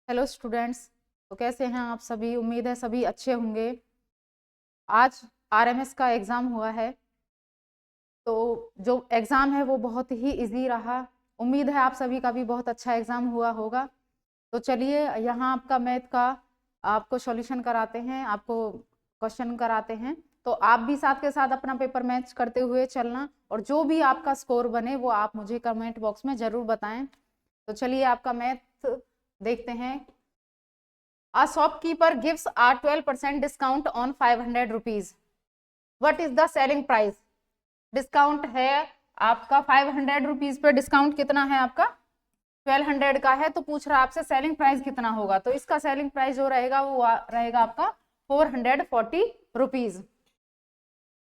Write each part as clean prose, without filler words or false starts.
Hello students. तो कैसे हैं आप सभी? उम्मीद है सभी अच्छे होंगे। आज आरएमएस का एग्ज़ाम हुआ है, तो जो एग्ज़ाम है वो बहुत ही इजी रहा। उम्मीद है आप सभी का भी बहुत अच्छा एग्ज़ाम हुआ होगा। तो चलिए यहाँ आपका मैथ का आपको सॉल्यूशन कराते हैं, आपको क्वेश्चन कराते हैं। तो आप भी साथ के साथ अपना पेपर मैच करते हुए चलना, और जो भी आपका स्कोर बने वो आप मुझे कमेंट बॉक्स में ज़रूर बताएं। तो चलिए आपका मैथ देखते हैं। A shopkeeper gives a 12% discount on 500 rupees. What is the selling price? Discount है आपका 500 रुपीज पे। डिस्काउंट कितना है आपका? 1200 का है। तो पूछ रहा आपसे सेलिंग प्राइस कितना होगा। तो इसका सेलिंग प्राइस जो रहेगा वो रहेगा आपका 440 rupees.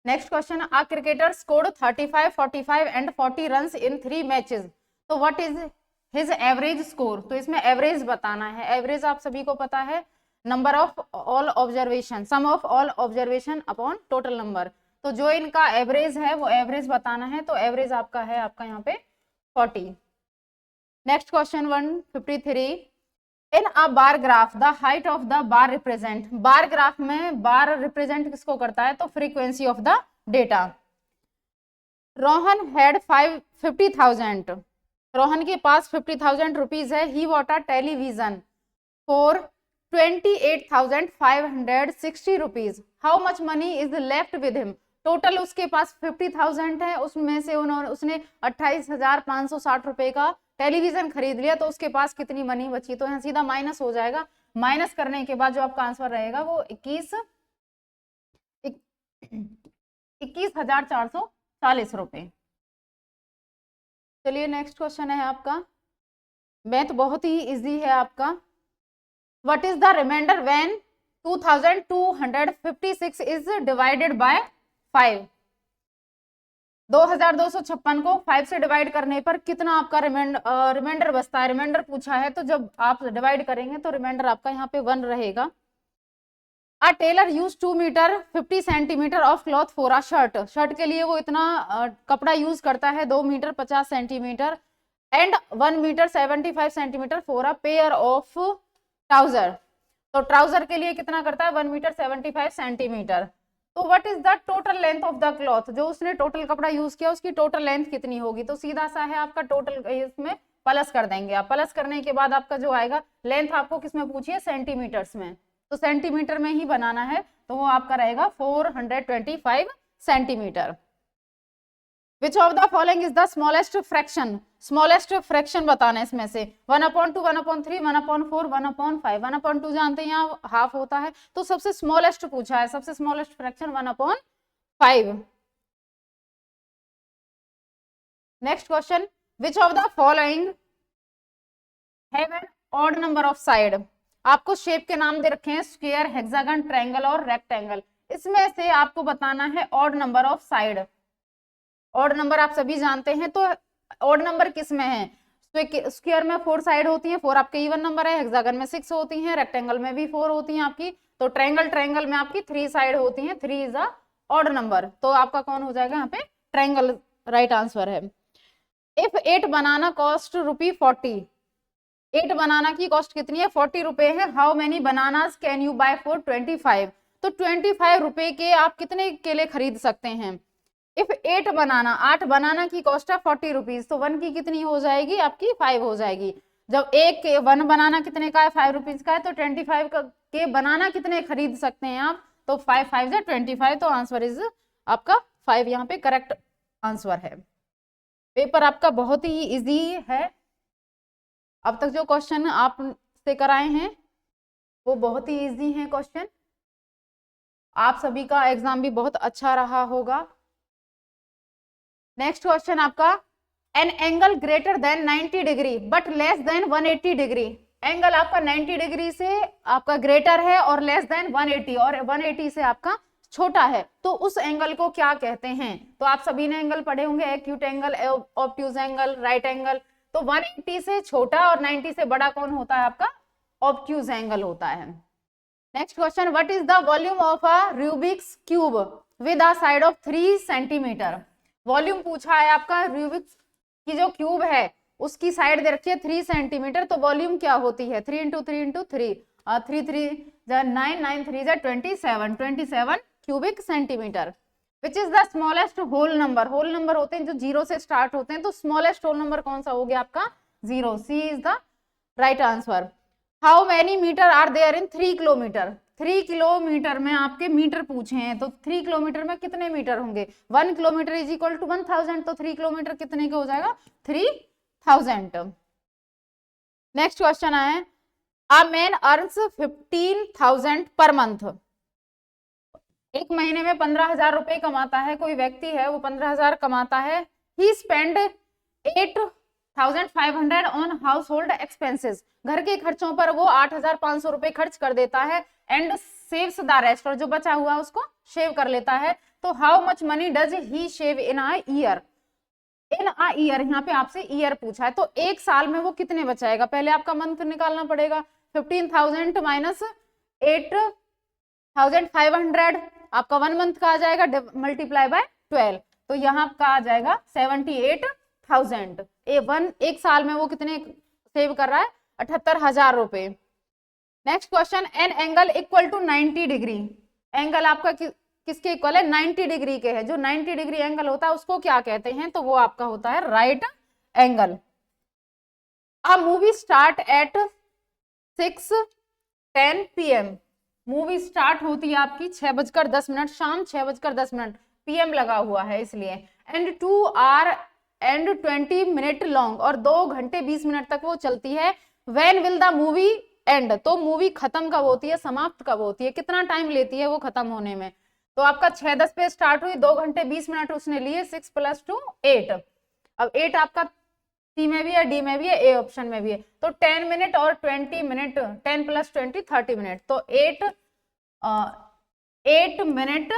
Next question, a cricketer scored 35, 45 and 40 runs in 3 matches. तो what is his average score? तो इसमें एवरेज बताना है। एवरेज आप सभी को पता है, number of all observation, sum of all observation upon total number. तो जो इनका एवरेज है वो एवरेज बताना है। तो एवरेज आपका है आपका यहाँ पे 40। Next question 153, in a bar graph the height of the bar represent. Bar graph में बार रिप्रेजेंट किसको करता है? तो frequency of the data. Rohan had 50,000। Rohan के पास 50,000 रुपीज है। He bought a television for 28,560 rupees. How much money is left with him. Total उसके पास 50,000 है, उसमें से उसने 28,560 रुपए का टेलीविजन खरीद लिया। तो उसके पास कितनी मनी बची? तो यहाँ सीधा माइनस हो जाएगा। माइनस करने के बाद जो आपका आंसर रहेगा वो 21,440 रुपए। चलिए नेक्स्ट क्वेश्चन है आपका। मैथ बहुत ही इजी है आपका। What is the reminder when 2256 is divided by 5। 2256 को 5 से डिवाइड करने पर कितना आपका रिमाइंडर बचता है? रिमाइंडर पूछा है, तो जब आप डिवाइड करेंगे तो रिमाइंडर आपका यहाँ पे 1 रहेगा। A tailor use 2 metre 50 centimetre of cloth for a shirt. Shirt के लिए वो इतना कपड़ा यूज करता है 2 metre 50 centimetre and 1 metre 75 centimetre for a pair of trouser. तो ट्राउजर के लिए कितना करता है? 1 मीटर 75 सेंटीमीटर। तो what is the total length of the cloth. जो उसने टोटल कपड़ा यूज किया उसकी टोटल लेंथ कितनी होगी? तो सीधा सा है आपका टोटल, इसमें प्लस कर देंगे आप। प्लस करने के बाद आपका जो आएगा, लेंथ आपको किसमें पूछी है? सेंटीमीटर्स में। तो सेंटीमीटर में ही बनाना है, तो वो आपका रहेगा 425 centimetre. Which of the following is the smallest fraction. Smallest fraction बताना है इसमें से। 1/2, 1/3, 1/4, 1/5। 1/2 जानते हैं यहाँ हाफ होता है। तो सबसे स्मॉलेस्ट पूछा है, सबसे smallest fraction 1/5। Next question, which of the following have an odd number of side. आपको शेप के नाम दे रखे हैं, स्क्वायर, हेक्सागन, ट्रायंगल और रेक्टेंगल। इसमें से आपको बताना है odd number of side. Odd number आप सभी जानते हैं, तो ऑड नंबर किस में है? स्क्वायर में 4 साइड होती हैं, 4 आपके इवन नंबर है। हेक्सागन में 6 होती हैं, रेक्टेंगल में भी 4 होती हैं आपकी। तो ट्रायंगल में आपकी 3 साइड होती हैं। 3 इज अ ऑड नंबर। तो आपका कौन हो जाएगा यहाँ पे? ट्रायंगल राइट आंसर है। If 8 banana cost ₹40। 8 बनाना की कॉस्ट कितनी है? 40 रुपए है। How many bananas can you buy for 25। तो 25 रुपए के आप कितने केले खरीद सकते हैं? इफ 8 बनाना, 8 बनाना की कॉस्ट है 40 रुपीज, तो 1 की कितनी हो जाएगी? आपकी 5 हो जाएगी। जब 1 बनाना कितने का है? 5 रुपीज का है। तो 25 के बनाना कितने खरीद सकते हैं आप? तो 5 5 से 25। तो आंसर इज आपका 5 यहाँ पे करेक्ट आंसर है। पेपर आपका बहुत ही इजी है। अब तक जो क्वेश्चन आप से कराए हैं वो बहुत ही इजी हैं क्वेश्चन। आप सभी का एग्जाम भी बहुत अच्छा रहा होगा। नेक्स्ट क्वेश्चन आपका, an angle greater than 90 degree but less than 180 degree. Angle आपका 90 डिग्री से आपका ग्रेटर है और लेस देन 180, और 180 से आपका छोटा है। तो उस एंगल को क्या कहते हैं? तो आप सभी ने एंगल पढ़े होंगे, acute angle, obtuse angle, right angle. तो 180 से छोटा और 90 से बड़ा कौन होता है? आपका ऑब्ट्यूज एंगल होता है। Next question, what is the volume of a Rubik's cube with a side of 3 centimetre. Volume पूछा है आपका रूबिक्स की जो क्यूब है उसकी साइड दे रखी है 3 सेंटीमीटर, तो वॉल्यूम क्या होती है 3 into 3 into 3, 3 3 9, 9 3 27 cubic centimetre. Which is the smallest whole number, whole number होते हैं जो जीरो से स्टार्ट होते हैं, तो स्मॉलेस्ट होल नंबर कौन सा हो गया आपका 0, C is the right answer. How many metre are there in 3 kilometre, 3 kilometre में आपके मीटर पूछे हैं, तो 3 किलोमीटर में कितने मीटर होंगे, 1 किलोमीटर इज इक्वल टू 1000, तो 3 किलोमीटर कितने का हो जाएगा 3000। नेक्स्ट क्वेश्चन है, a man earns 15,000 per month, एक महीने में 15,000 रुपए कमाता है, कोई व्यक्ति है वो 15,000 कमाता है, he spend 8,500 on house hold expenses, घर के खर्चों पर वो 8,500 रुपए खर्च कर देता है, एंड सेव्स द रेस्ट, और जो बचा हुआ उसको शेव कर लेता है, तो how much money does he save in a year, in a year, यहाँ पे आपसे ईयर पूछा है, तो एक साल में वो कितने बचाएगा, पहले आपका मंथ निकालना पड़ेगा, 15,000 माइनस 8,500 आपका 1 मंथ का आ जाएगा, मल्टीप्लाई बाय 12, तो यहाँ का आ जाएगा 78,000, एक साल में वो कितने सेव कर रहा है 78,000 रुपए। Next question, an angle equal to 90 degree, angle आपका किसके इक्वल है 90 डिग्री के है, जो 90 डिग्री एंगल होता है उसको क्या कहते हैं, तो वो आपका होता है right angle. A movie start at 6:10 PM, movie start होती है आपकी 6:10, शाम 6:10, PM लगा हुआ है इसलिए, and 2 hours and 20 minutes long, और 2 घंटे 20 मिनट तक वो चलती है, when will the movie and, तो मूवी खत्म कब होती है, समाप्त कब होती है, कितना टाइम लेती है वो खत्म होने में, तो आपका 6:10 पे स्टार्ट हुई, 2 घंटे 20 मिनट उसने लिए, 6 + 2 8, अब 8 आपका सी में भी है, डी में भी है, ए ऑप्शन में भी है, तो 10 मिनट और 20 मिनट, 10 + 20 30 मिनट, तो 8 मिनट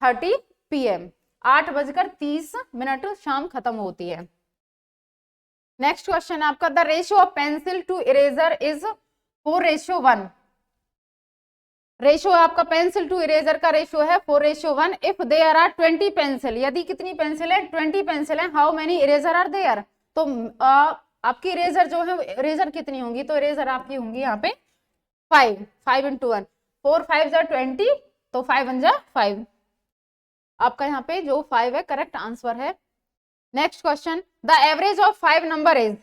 30 PM, 8:30 शाम खत्म होती है। नेक्स्ट क्वेश्चन आपका, the ratio of pencil to eraser is 4:1, ratio आपका पेंसिल टू इरेजर का रेशियो है 4:1, इफ देयर आर 20 पेंसिल, यदि कितनी पेंसिल है 20 पेंसिल है, how many eraser are there, तो आपकी इरेजर जो है इरेजर कितनी होंगी, तो इरेजर आपकी होंगी यहाँ पे 5 × 1, 4 5 = 20, तो 5 1 = 5, आपका यहाँ पे जो 5 है करेक्ट आंसर है। Next question, the average of 5 number is,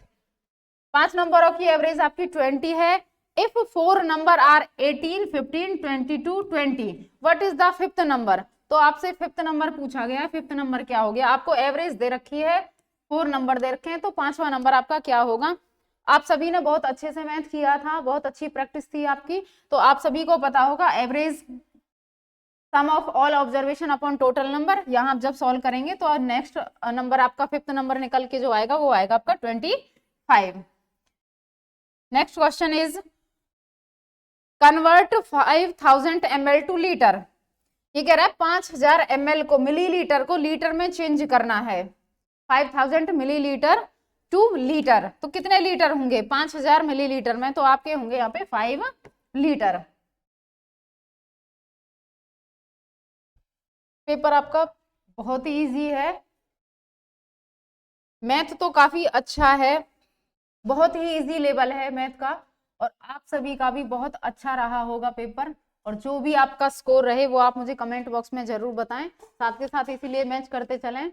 5 नंबरों की एवरेज आपकी 20 है, if 4 number are 18 15 22 20, what is the 5th number, तो आपसे 5th नंबर पूछा गया, 5th नंबर क्या हो गया, आपको एवरेज दे रखी है, 4 नंबर दे रखे हैं, तो 5वां नंबर आपका क्या होगा। आप सभी ने बहुत अच्छे से मैथ किया था, बहुत अच्छी प्रैक्टिस थी आपकी, तो आप सभी को पता होगा average some of all observation upon total number, यहाँ जब सॉल्व करेंगे तो नेक्स्ट नंबर आपका 5th नंबर निकल के जो आएगा वो आएगा आपका 25। Next question is, convert 5000 ml two litre, ये कह रहा है 5000 ml को, मिलीलीटर को लीटर में चेंज करना है, 5000 मिलीलीटर टू लीटर, तो कितने लीटर होंगे 5000 मिलीलीटर में, तो आपके होंगे यहाँ पे 5 लीटर। पेपर आपका बहुत ही इजी है, मैथ तो काफी अच्छा है, बहुत ही इजी लेवल है मैथ का, और आप सभी का भी बहुत अच्छा रहा होगा पेपर, और जो भी आपका स्कोर रहे वो आप मुझे कमेंट बॉक्स में जरूर बताएं, साथ के साथ इसीलिए मैच करते चलें।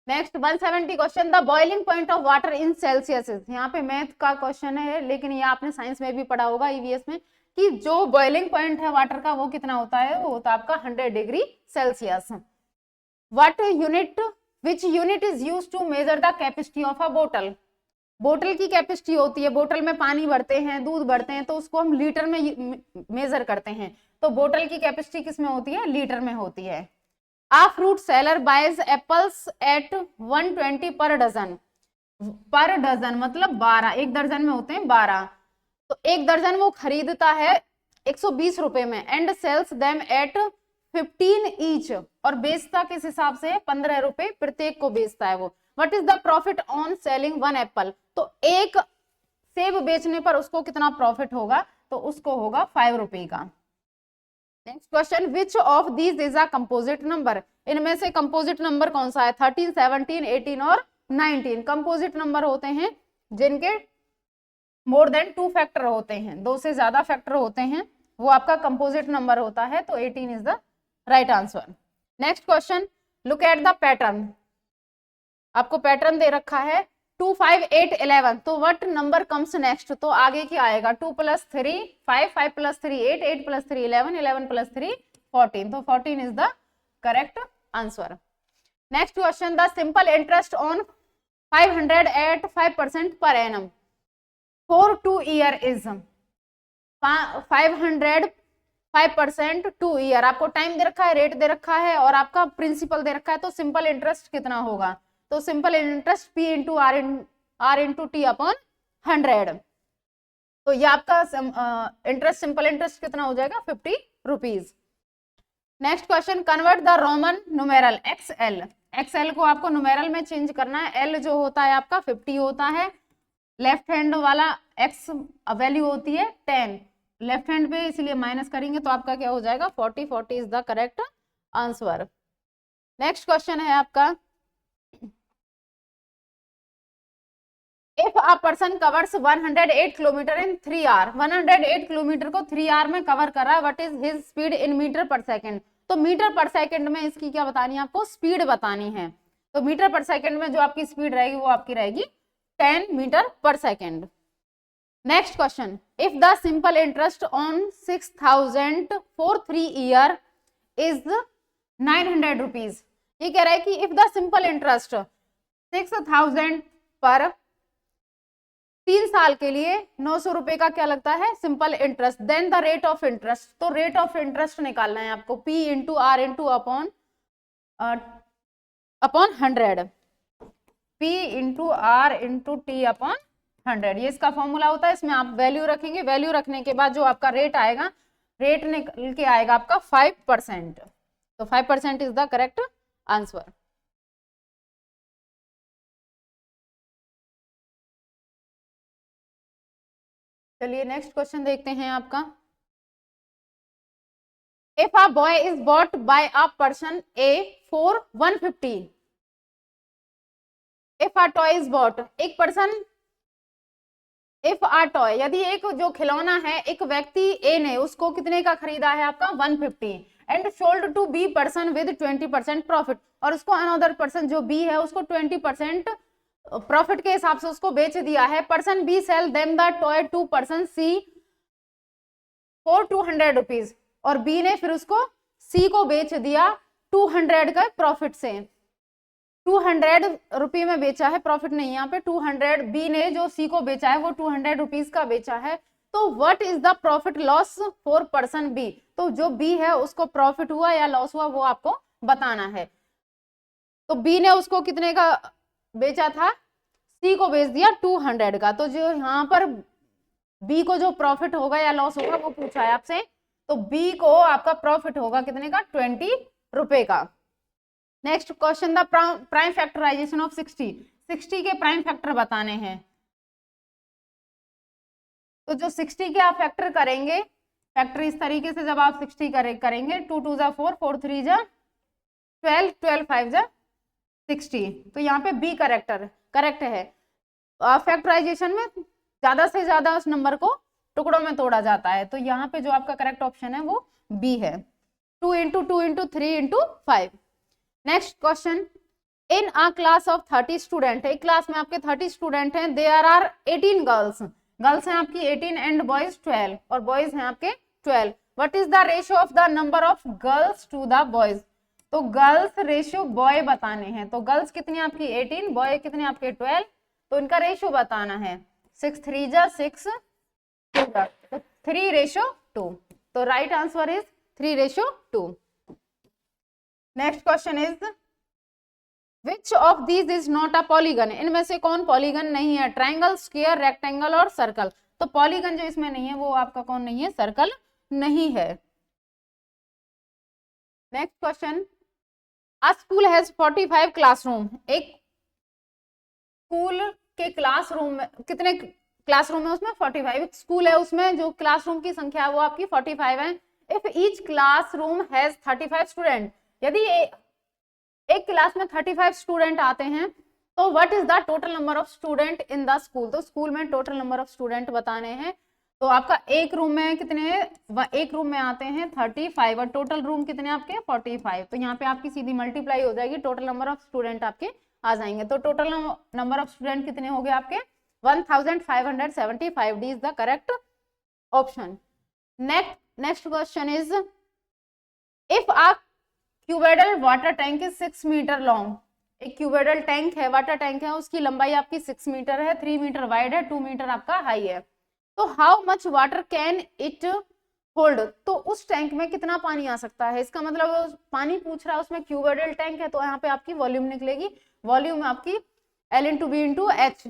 Next 170 question, the boiling point of water in Celsius, यहाँ पे मैथ का क्वेश्चन है, लेकिन ये आपने साइंस में भी पढ़ा होगा ईवीएस में, कि जो बॉइलिंग पॉइंट है वाटर का वो कितना होता है, वो होता है आपका 100 degree Celsius. What unit, which unit is used to measure the capacity of a बोतल, बोतल की कैपेसिटी होती है, बोतल में पानी भरते हैं, दूध भरते हैं, तो उसको हम लीटर में मेजर करते हैं, तो बोतल की कैपेसिटी किस में होती है, लीटर में होती है। A fruit seller buys apples at 120 per dozen, पर डजन मतलब 12, एक दर्जन में होते हैं 12, तो एक दर्जन वो खरीदता है 120 रुपए में, and sells them at 15 each, और बेचता किस हिसाब से 15 रुपए प्रत्येक को बेचता है वो। What is the profit on selling 1 Apple, तो एक सेब बेचने पर उसको कितना प्रॉफिट होगा, तो उसको होगा 5 रुपए का। Next question, which of these is a composite number, इनमें से कंपोजिट नंबर कौन सा है, 13 17 18 और 19, कंपोजिट नंबर होते हैं जिनके मोर देन 2 फैक्टर होते हैं, 2 से ज्यादा फैक्टर होते हैं, वो आपका कंपोजिट नंबर होता है। तो 18 is the right answer. Next question, look at the pattern. आपको पैटर्न दे रखा है 2, 5, 8, 11, तो व्हाट नंबर कम्स नेक्स्ट? तो आगे क्या आएगा? 2 + 3 5, 5 + 3 8, 8 + 3 11, 11 + 3 14, तो 14 is the correct answer. Next question, the simple interest on 500 at 5% per annum for 2 year is 500 5% 2 year. आपको टाइम दे रखा है, रेट दे रखा है और आपका प्रिंसिपल दे रखा है, तो सिंपल इंटरेस्ट कितना होगा? तो simple interest P into R into T upon 100। तो ये आपका इंटरेस्ट, सिंपल इंटरेस्ट कितना हो जाएगा? 50 rupees. Next question, convert the Roman numeral XL। XL को आपको न्यूमेरल में चेंज करना है। L जो होता है आपका 50 होता है, लेफ्ट हैंड वाला X वैल्यू होती है 10, लेफ्ट हैंड पे इसलिए माइनस करेंगे, तो आपका क्या हो जाएगा? 40। 40 is the correct answer. Next question है आपका, if a person covers 108 kilometre in 3 hour, 108 kilometre को 3 आवर में कवर कर रहा है, what is his speed in metre per second? तो मीटर पर सेकंड में इसकी क्या बतानी है? आपको स्पीड बतानी है। तो मीटर पर सेकंड में जो आपकी स्पीड रहेगी वो आपकी रहेगी 10 metre per second. Next question, if the simple interest on 6000 for 3 year is 900 rupees. ये कह रहा है कि इफ द सिंपल इंटरेस्ट 6000 पर 3 साल के लिए 900 रुपए का क्या लगता है? Simple interest, then the rate of interest. तो रेट ऑफ इंटरेस्ट निकालना है आपको, P into R into upon 100, P into R into T upon 100, ये इसका फॉर्मूला होता है। इसमें आप वैल्यू रखेंगे, वैल्यू रखने के बाद जो आपका रेट आएगा, रेट निकल के आएगा आपका 5%। तो 5% इज द करेक्ट आंसर। चलिए नेक्स्ट क्वेश्चन देखते हैं आपका, if a boy is bought by a person A for 150, if a toy is bought, एक पर्सन, इफ अ टॉय, यदि एक जो खिलौना है एक व्यक्ति ए ने उसको कितने का खरीदा है? आपका 150, and sold to B person with 20% profit, और उसको अनदर पर्सन जो बी है उसको 20% प्रॉफिट के हिसाब से उसको बेच दिया है। Person B sell them the toy to person C for 200 rupees, और बी ने फिर उसको सी को बेच दिया 200 का प्रॉफिट से। 200 रुपये में बेचा है, प्रॉफिट नहीं, यहाँ पे 200, बी ने जो सी को बेचा है वो 200 रुपीज का बेचा है। तो what is the profit loss for person B? तो जो बी है उसको प्रॉफिट हुआ या लॉस हुआ वो आपको बताना है। तो बी ने उसको कितने का बेचा था? सी को बेच दिया 200 का। तो जो यहाँ पर बी को जो प्रॉफिट होगा या लॉस होगा वो पूछा है आपसे, तो बी को आपका प्रॉफिट होगा कितने का? 20 रुपए का। Next question, the prime factorisation of 60, 60 के प्राइम फैक्टर बताने हैं। तो जो 60 के आप फैक्टर करेंगे, फैक्टर इस तरीके से जब आप 60 करेंगे, 2 2 जा 4, 4 3 जा 12, 12 5 जा 60, तो यहाँ पे बी करेक्ट है। फैक्टराइजेशन में ज्यादा से ज्यादा उस नंबर को टुकड़ों में तोड़ा जाता है, तो यहाँ पे जो आपका करेक्ट ऑप्शन है वो बी है। 2 into 2 into 3 into 5। Next question, in a class of 30 student, एक क्लास में आपके 30 स्टूडेंट हैं, देयर आर 18 गर्ल्स, गर्ल्स हैं आपकी 18 एंड बॉयज 12, और बॉयज हैं आपके 12। What is the ratio of the number of girls to the boys? तो गर्ल्स रेशियो बॉय बताने हैं, तो गर्ल्स कितनी आपकी 18, बॉय कितने आपके 12, तो इनका रेशियो बताना है। 6 3 जा 6 2 जा, तो 3:2, तो right answer is 3:2। Next question is, which of these is not a polygon? इनमें से कौन पॉलीगन नहीं है? ट्राइंगल, स्क्वायर, रेक्टेंगल और सर्कल। तो पॉलीगन जो इसमें नहीं है वो आपका कौन नहीं है? सर्कल नहीं है। Next question, a school has 45 classroom, एक स्कूल के क्लासरूम में कितने क्लासरूम है? उसमें 45, स्कूल है उसमें जो क्लासरूम की संख्या है वो आपकी 45 है। If each classroom has 35 student, यदि एक क्लास में 35 स्टूडेंट आते हैं तो what is the total number of student in the school, तो स्कूल में टोटल नंबर ऑफ स्टूडेंट बताने हैं। तो आपका एक रूम में कितने, एक रूम में आते हैं 35 और टोटल रूम कितने आपके 45। तो यहाँ पे आपकी सीधी मल्टीप्लाई हो जाएगी, टोटल नंबर ऑफ स्टूडेंट आपके आ जाएंगे। तो टोटल नंबर ऑफ स्टूडेंट कितने हो गए आपके 1575। D is the correct option. Next question is if a cuboidal water tank is 6 metre long, एक क्यूबेडल टैंक है, वाटर टैंक है, उसकी लंबाई आपकी 6 मीटर है, 3 मीटर वाइड है, 2 मीटर आपका हाई है। तो how much water can it hold, तो उस टैंक में कितना पानी आ सकता है। इसका मतलब पानी पूछ रहा है, उसमें क्यूबेडल टैंक है, तो यहाँ पे आपकी वॉल्यूम निकलेगी। वॉल्यूम आपकी L into B into H,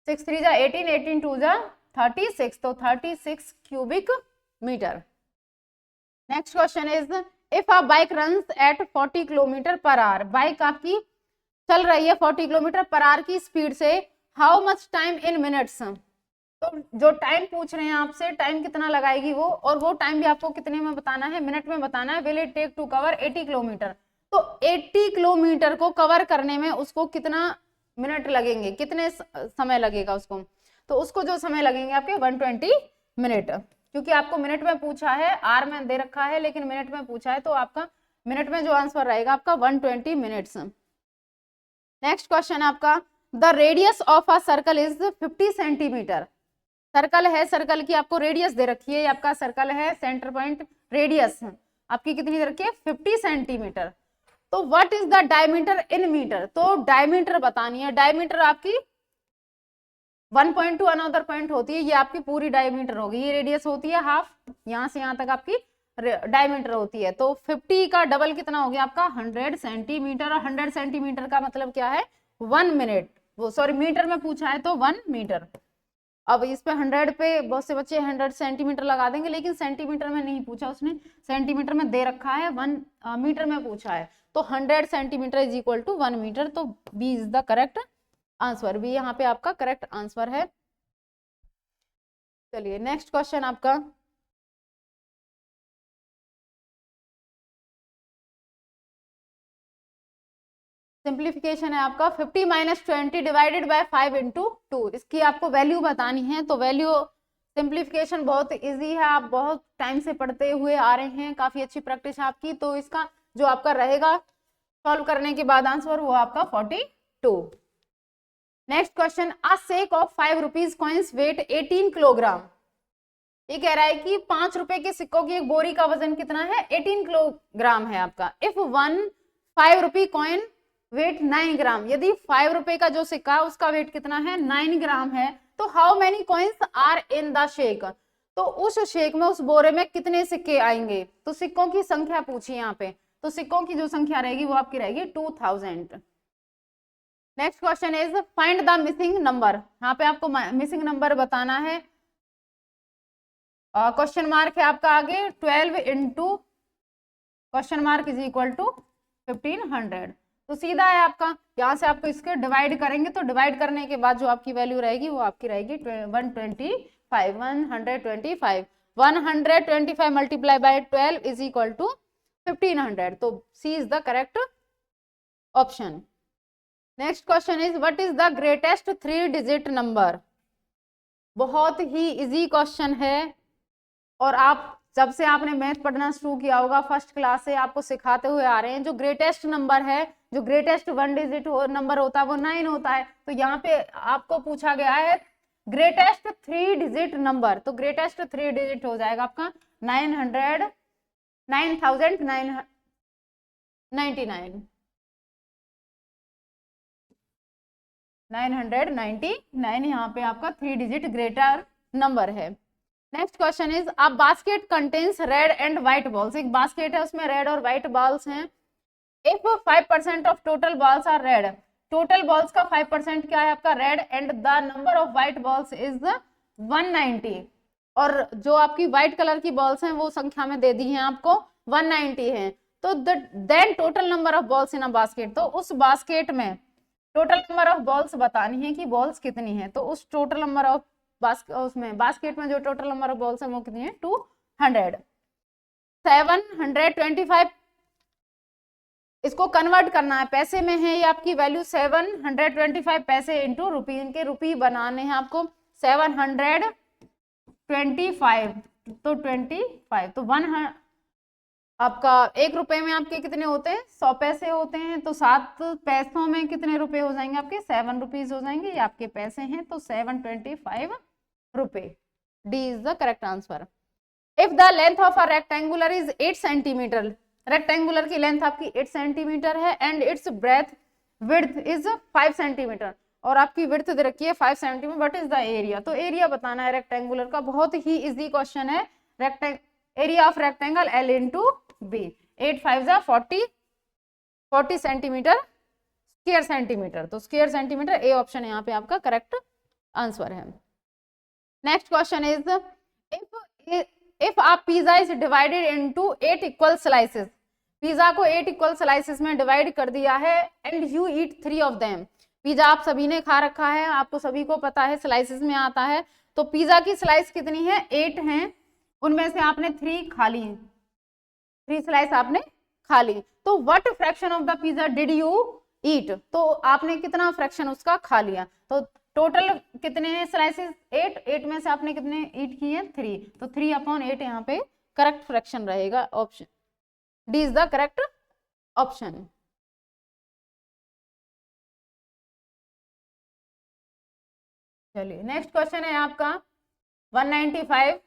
6 3 जा 18, 18 2 जा 36, तो 36 cubic metre. Next question is if a bike runs at 40 kilometre per hour, bike आपकी चल रही है 40 किलोमीटर पर आवर की स्पीड से, how much time in minutes, तो जो टाइम पूछ रहे हैं आपसे, टाइम कितना लगाएगी वो, और वो टाइम भी आपको कितने में बताना है, मिनट में बताना है। Will it take to cover 80 kilometre, तो 80 किलोमीटर को कवर करने में उसको कितना मिनट लगेंगे, कितने समय लगेगा उसको, तो उसको जो समय लगेंगे आपके 120 मिनट, क्योंकि आपको मिनट में पूछा है, आर में दे रखा है लेकिन मिनट में पूछा है, तो आपका मिनट में जो आंसर रहेगा आपका 120 मिनट्स। नेक्स्ट क्वेश्चन आपका the radius of a circle is 50 centimetre, circle है, सर्कल की आपको रेडियस दे रखी है, आपका सर्कल है, सेंटर पॉइंट रेडियस आपकी कितनी दे रखी है 50 सेंटीमीटर। तो what is the diameter in metre, तो डायमीटर बतानी है, डायमीटर आपकी 1 पॉइंट टू अनदर पॉइंट होती है, ये आपकी पूरी डायमीटर होगी, ये रेडियस होती है हाफ, यहाँ से यहाँ तक आपकी डायमीटर होती है। तो 50 का डबल कितना हो गया आपका 100 सेंटीमीटर, और 100 सेंटीमीटर का मतलब क्या है 1 मिनट, वो सॉरी मीटर में पूछा है तो 1 मीटर। अब इस पे 100 पे बहुत से बच्चे 100 सेंटीमीटर लगा देंगे, लेकिन सेंटीमीटर में नहीं पूछा उसने, सेंटीमीटर में दे रखा है, 1 मीटर में पूछा है, तो 100 centimetre is equal to 1 metre, तो B is the correct answer, B यहाँ पे आपका करेक्ट आंसर है। चलिए नेक्स्ट क्वेश्चन आपका सिंप्लीफिकेशन है आपका 50 माइनस 20 डिवाइडेड बाय 5 इंटू 2, इसकी आपको वैल्यू बतानी है। तो वैल्यू सिंप्लीफिकेशन बहुत इजी है, आप बहुत टाइम से पढ़ते हुए आ रहे हैं, काफी अच्छी प्रैक्टिस आपकी, तो इसका जो आपका रहेगा सॉल्व करने के बाद आंसर वो आपका 42। Next question a sack of 5 rupees coins weight 18 kilogram, ये कह रहा है कि 5 रुपए के सिक्कों की एक बोरी का वजन कितना है 18 किलोग्राम है आपका। इफ 1 5 रुपी कॉइन वेट 9 ग्राम, यदि 5 रुपए का जो सिक्का उसका वेट कितना है 9 ग्राम है, तो how many coins are in the sack, तो उस शेक में उस बोरे में कितने सिक्के आएंगे, तो सिक्कों की संख्या पूछी यहाँ पे, तो सिक्कों की जो संख्या रहेगी वो आपकी रहेगी 2000। Next question is find the missing number, यहाँ पे आपको मिसिंग नंबर बताना है। क्वेश्चन मार्क है आपका आगे 12 into question mark is equal to 1500, तो सीधा है आपका, यहाँ से आपको इसके डिवाइड करेंगे, तो डिवाइड करने के बाद जो आपकी वैल्यू रहेगी वो आपकी रहेगी 125 125 multiply by 12 is equal to 1500, तो C is the correct option. Next question is what is the greatest 3 digit number, बहुत ही इजी क्वेश्चन है, और आप जब से आपने मैथ पढ़ना शुरू किया होगा फर्स्ट क्लास से आपको सिखाते हुए आ रहे हैं, जो ग्रेटेस्ट नंबर है, जो ग्रेटेस्ट 1 डिजिट नंबर होता है वो 9 होता है, तो यहाँ पे आपको पूछा गया है ग्रेटेस्ट 3 डिजिट नंबर, तो ग्रेटेस्ट 3 डिजिट हो जाएगा आपका 999 यहाँ पे आपका 3 डिजिट ग्रेटर नंबर है। Next question is a basket contains red and white balls, एक बास्केट है उसमें रेड और व्हाइट बॉल्स हैं। If 5% of total balls are red, total balls का 5% क्या है आपका red, and the number of white balls is 190, और जो आपकी व्हाइट कलर की बॉल्स हैं वो संख्या में दे दी हैं आपको 190 है, तो then total number of balls in a basket, तो उस बास्केट में टोटल नंबर ऑफ बॉल्स बतानी है कि बॉल्स कितनी है, तो उस टोटल नंबर ऑफ उसमें बास्केट में जो टोटल नंबर ऑफ बॉल्स है वो कितनी है 200। 725 इसको कन्वर्ट करना है, पैसे में है ये आपकी वैल्यू 725 पैसे इंटू रुपी, इनके रुपी बनाने हैं आपको 725, तो 25 तो आपका 1 रुपए में आपके कितने होते हैं 100 पैसे होते हैं, तो 7 पैसों में कितने रुपए हो जाएंगे आपके 7 रुपीज हो जाएंगे, ये आपके पैसे हैं, तो 725 रुपए। D is the correct answer. If the length of a rectangular is 8 centimetre, rectangular की लेंथ आपकी 8 सेंटीमीटर है and its breadth width is 5 centimetre, और आपकी विड्थ दे रखी है 5 centimetre, what is the area, तो एरिया बताना है रेक्टेंगुलर का, बहुत ही इजी क्वेश्चन है। Area of rectangle L into B, 8 5 जा 40 सेंटीमीटर स्क्वायर सेंटीमीटर, तो स्क्वायर सेंटीमीटर, ए ऑप्शन यहाँ पे आपका करेक्ट आंसर है। Next question is if a pizza is divided into 8 equal slices, pizza को 8 इक्वल स्लाइसेस में divide कर दिया है and you eat 3 of them, pizza आप सभी ने खा रखा है, आपको सभी को पता है स्लाइसेस में आता है, तो पिज्जा की स्लाइस कितनी है 8 हैं, उनमें से आपने 3 खा ली, 3 स्लाइस आपने खा ली, तो what fraction of the pizza did you eat, तो आपने कितना फ्रैक्शन उसका खा लिया, तो टोटल कितने स्लाइसेस 8 में से आपने कितने ईट किए 3, तो 3/8 यहाँ पे करेक्ट फ्रैक्शन रहेगा, option D is the correct option. चलिए नेक्स्ट क्वेश्चन है आपका 195,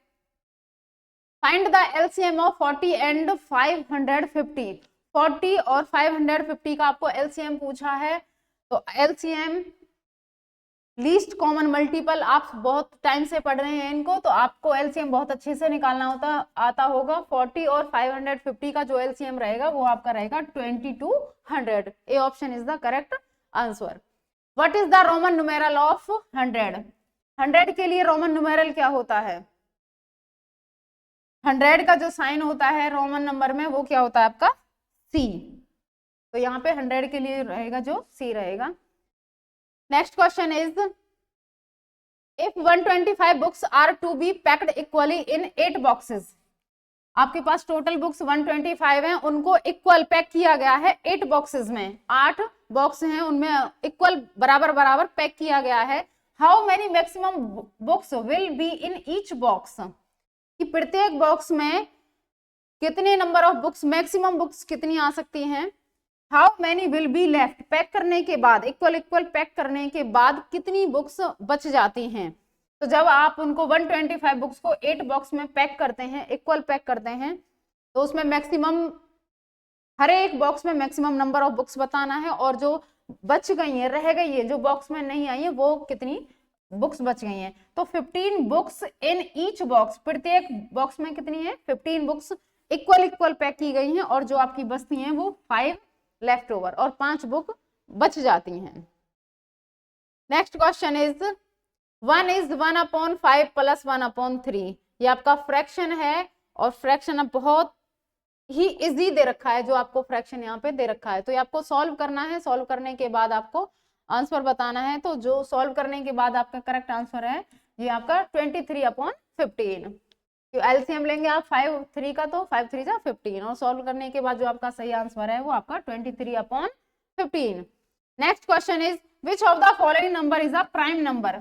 find the LCM of 40 and 550, 40 और 550 का आपको एलसीएम पूछा है, तो एलसीएम लीस्ट कॉमन मल्टीपल, आप बहुत टाइम से पढ़ रहे हैं इनको, तो आपको एलसीएम बहुत अच्छे से निकालना आता होगा। 40 और 550 का जो एलसीएम रहेगा वो आपका रहेगा 2200, A option is the correct answer. What is the Roman numeral of 100, 100 के लिए रोमन न्यूमेरल क्या होता है, 100 का जो साइन होता है रोमन नंबर में वो क्या होता है आपका सी, तो यहाँ पे 100 के लिए रहेगा जो सी रहेगा। Next question is if 125 books are to be packed equally in 8 boxes, आपके पास टोटल बुक्स 125 हैं, उनको इक्वल पैक किया गया है 8 बॉक्सेस में, 8 बॉक्स हैं उनमें इक्वल बराबर बराबर पैक किया गया है, how many maximum books will be in each box, कि प्रत्येक बॉक्स में कितने number of books, maximum books कितनी आ सकती हैं, how many will be left, pack करने के बाद इक्वल पैक करने के बाद कितनी बुक्स बच जाती हैं, तो जब आप उनको 125 बुक्स को 8 बॉक्स में पैक करते हैं, इक्वल पैक करते हैं, तो उसमें मैक्सिमम हर एक बॉक्स में मैक्सिमम नंबर ऑफ बुक्स बताना है, और जो बच गई है रह गई है जो बॉक्स में नहीं आई है वो कितनी बुक्स बच गई हैं, तो 15 बुक्स इन ईच बॉक्स, प्रत्येक बॉक्स में कितनी है 15 बुक्स इक्वल पैक की गई हैं, और जो आपकी बचती हैं वो 5 लेफ्ट ओवर, और 5 बुक बच जाती हैं। नेक्स्ट क्वेश्चन इज 1 is 1/5 + 1/3, ये आपका फ्रैक्शन है, और फ्रैक्शन अब बहुत ही इजी दे रखा है, जो आपको फ्रैक्शन यहाँ पे दे रखा है, तो ये आपको सॉल्व करना है, सॉल्व करने के बाद आपको आंसर बताना है, तो जो सॉल्व करने के बाद आपका करेक्ट आंसर है ये आपका 23/15, एलसीएम लेंगे आप 5 3 का, तो 5 3 जा 15, और सॉल्व करने के बाद जो आपका सही आंसर है वो आपका 23/15। Next question is which of the following number is a prime number,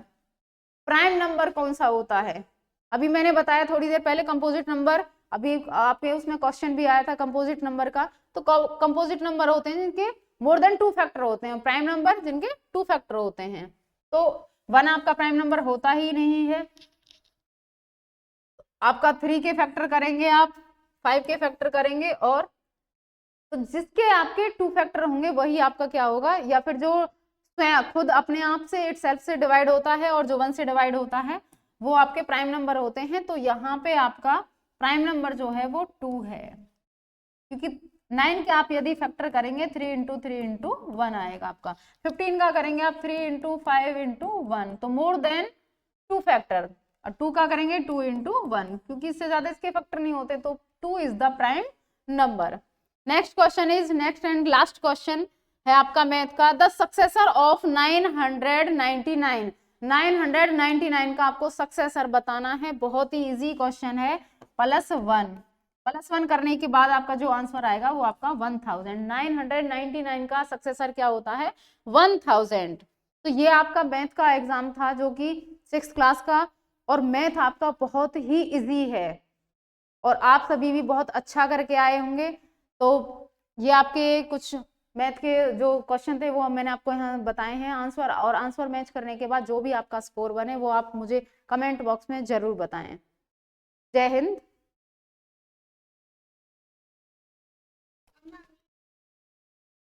prime number कौन सा होता है, अभी मैंने बताया थोड़ी देर पहले कंपोजिट नंबर, अभी आपके उसमें क्वेश्चन भी आया था कंपोजिट नंबर का, तो कंपोजिट नंबर होते हैं जिनके मोर देन 2 फैक्टर होते हैं, प्राइम नंबर जिनके 2 फैक्टर होते हैं, तो 1 आपका प्राइम नंबर होता ही नहीं है, आपका 3 के फैक्टर करेंगे, आप 5 के फैक्टर करेंगे, और तो जिसके आपके 2 फैक्टर होंगे वही आपका क्या होगा, या फिर जो खुद अपने आप से इट सेल्फ से डिवाइड होता है और जो 1 से डिवाइड होता है वो आपके प्राइम नंबर होते हैं, तो यहाँ पे आपका प्राइम नंबर जो है वो 2 है, क्योंकि 9 के आप यदि फैक्टर करेंगे 3 × 3 × 1 आएगा आपका, 15 का करेंगे आप 3 × 5 × 1, तो मोर देन 2 फैक्टर, और 2 का करेंगे 2 × 1, क्योंकि इससे ज्यादा इसके फैक्टर नहीं होते, तो 2 is the prime number. Next question is next and last question है आपका मैथ का, द सक्सेसर ऑफ 999, 999 का आपको सक्सेसर बताना है, बहुत ही इजी क्वेश्चन है, +1 +1 करने के बाद आपका जो आंसर आएगा वो आपका 1999 का सक्सेसर क्या होता है, 1000। तो ये आपका मैथ का एग्जाम था जो कि 6th क्लास का, और मैथ आपका बहुत ही इजी है और आप सभी भी बहुत अच्छा करके आए होंगे। तो ये आपके कुछ मैथ के जो क्वेश्चन थे वो मैंने आपको यहाँ बताए हैं आंसर, और आंसर मैच करने के बाद जो भी आपका स्कोर बने वो आप मुझे कमेंट बॉक्स में जरूर बताएं। जय हिंद।